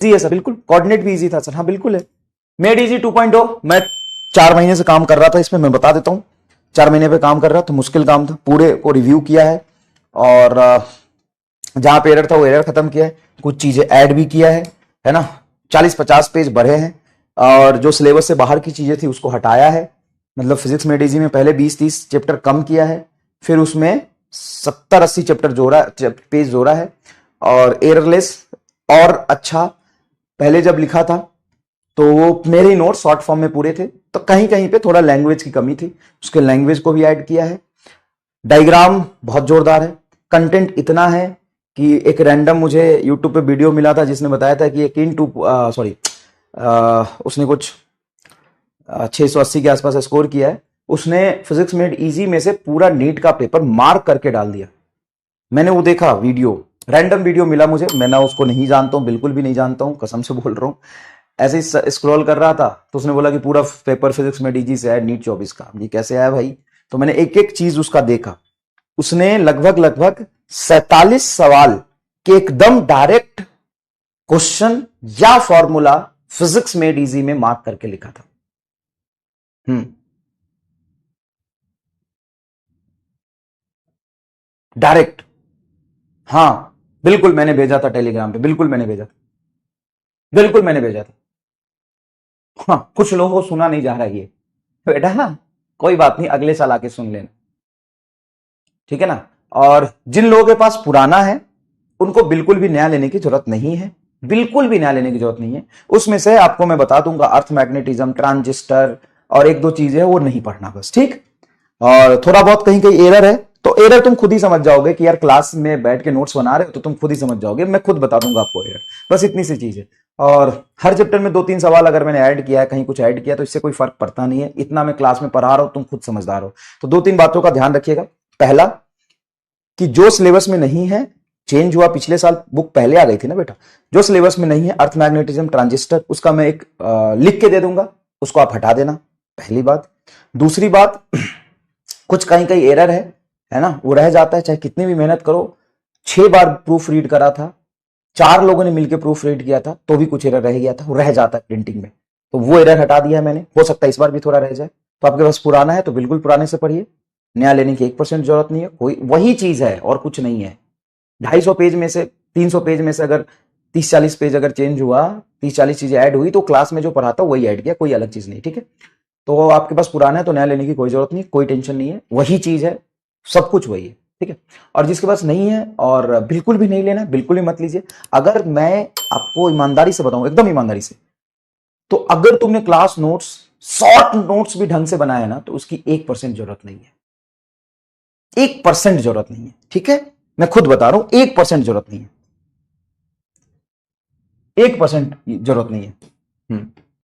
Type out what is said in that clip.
Easy है sir, बिल्कुल। Coordinate भी इजी था सर, हाँ बिल्कुल है। मेड इजी 2.0 मैं 4 महीने से काम कर रहा था इसमें, मैं बता देता हूं। 4 महीने पे काम कर रहा था, मुश्किल काम था, पूरे को रिव्यू किया है और जहां पे एरर था वो एरर खत्म किया है, कुछ चीजें ऐड भी किया है ना। 40-50 पेज भरे हैं और जो सिलेबस से बाहर की चीजें थी उसको हटाया है। मतलब फिजिक्स मेड इजी में पहले 20-30 चैप्टर कम किया है, फिर उसमें 70-80 चैप्टर जोड़ा, पेज जोड़ा है और एररलेस और अच्छा। पहले जब लिखा था तो वो मेरे ही नोट शॉर्ट फॉर्म में पूरे थे, तो कहीं कहीं पे थोड़ा लैंग्वेज की कमी थी, उसके लैंग्वेज को भी ऐड किया है। डायग्राम बहुत जोरदार है, कंटेंट इतना है कि एक रैंडम मुझे यूट्यूब पे वीडियो मिला था जिसने बताया था कि उसने कुछ 680 के आसपास स्कोर किया है। उसने फिजिक्स मेड इजी में से पूरा नीट का पेपर मार्क करके डाल दिया। मैंने वो देखा वीडियो, रैंडम वीडियो मिला मुझे, मैं ना उसको नहीं जानता हूं, बिल्कुल भी नहीं जानता हूं, कसम से बोल रहा हूं। ऐसे ही स्क्रॉल कर रहा था तो उसने बोला कि पूरा पेपर फिजिक्स में डीजी से आया नीट 24 का। ये कैसे आया भाई? तो मैंने एक एक चीज उसका देखा। उसने लगभग 47 सवाल के एकदम डायरेक्ट क्वेश्चन या फॉर्मूला फिजिक्स मेड इजी में मार्क करके लिखा था। डायरेक्ट, हाँ बिल्कुल मैंने भेजा था टेलीग्राम पे, बिल्कुल मैंने भेजा था, बिल्कुल मैंने भेजा था। हाँ, कुछ लोगों को सुना नहीं जा रहा है ये बेटा, हाँ कोई बात नहीं, अगले साल आके सुन लेना, ठीक है ना। और जिन लोगों के पास पुराना है उनको बिल्कुल भी नया लेने की जरूरत नहीं है, बिल्कुल भी नया लेने की जरूरत नहीं है। उसमें से आपको मैं बता दूंगा अर्थ मैग्नेटिज्म, ट्रांजिस्टर और एक दो चीजें वो नहीं पढ़ना बस, ठीक। और थोड़ा बहुत कहीं कहीं एरर है तो एरर तुम खुद ही समझ जाओगे कि यार क्लास में बैठ के नोट्स बना रहे हो तो तुम खुद ही समझ जाओगे, मैं खुद बता दूंगा आपको एरर, बस इतनी सी चीज है। और हर चैप्टर में 2-3 सवाल अगर मैंने ऐड किया है, कहीं कुछ ऐड किया तो इससे कोई फर्क पड़ता नहीं है, इतना मैं क्लास में पढ़ा रहा हूं, तुम खुद समझदार हो। तो 2-3 बातों का ध्यान रखिएगा। पहला कि जो सिलेबस में नहीं है, चेंज हुआ पिछले साल, बुक पहले आ गई थी ना बेटा, जो सिलेबस में नहीं है अर्थ मैग्नेटिज्म ट्रांजिस्टर, उसका मैं एक लिख के दे दूंगा, उसको आप हटा देना, पहली बात। दूसरी बात, कुछ कहीं कहीं एरर है ना, वो रह जाता है चाहे कितनी भी मेहनत करो। 6 बार प्रूफ रीड करा था, 4 लोगों ने मिलकर प्रूफ रीड किया था तो भी कुछ एरर रह गया था, वो रह जाता है प्रिंटिंग में, तो वो एरर हटा दिया है मैंने। हो सकता है इस बार भी थोड़ा रह जाए, तो आपके पास पुराना है तो बिल्कुल पुराने से पढ़िए, नया लेने की 1% जरूरत नहीं है, कोई वही चीज है और कुछ नहीं है। 250 पेज में से, 300 पेज में से अगर 30-40 पेज अगर चेंज हुआ, 30-40 चीजें ऐड हुई तो क्लास में जो पढ़ाता वही ऐड किया, कोई अलग चीज नहीं, ठीक है। तो आपके पास पुराना है तो नया लेने की कोई जरूरत नहीं, कोई टेंशन नहीं है, वही चीज है, सब कुछ वही है, ठीक है। और जिसके पास नहीं है और बिल्कुल भी नहीं लेना, बिल्कुल भी मत लीजिए। अगर मैं आपको ईमानदारी से बताऊं, एकदम ईमानदारी से, तो अगर तुमने क्लास नोट्स, शॉर्ट नोट्स भी ढंग से बनाया ना तो उसकी 1% जरूरत नहीं है, 1% जरूरत नहीं है, ठीक है। मैं खुद बता रहा हूं, 1% जरूरत नहीं है, 1% जरूरत नहीं है।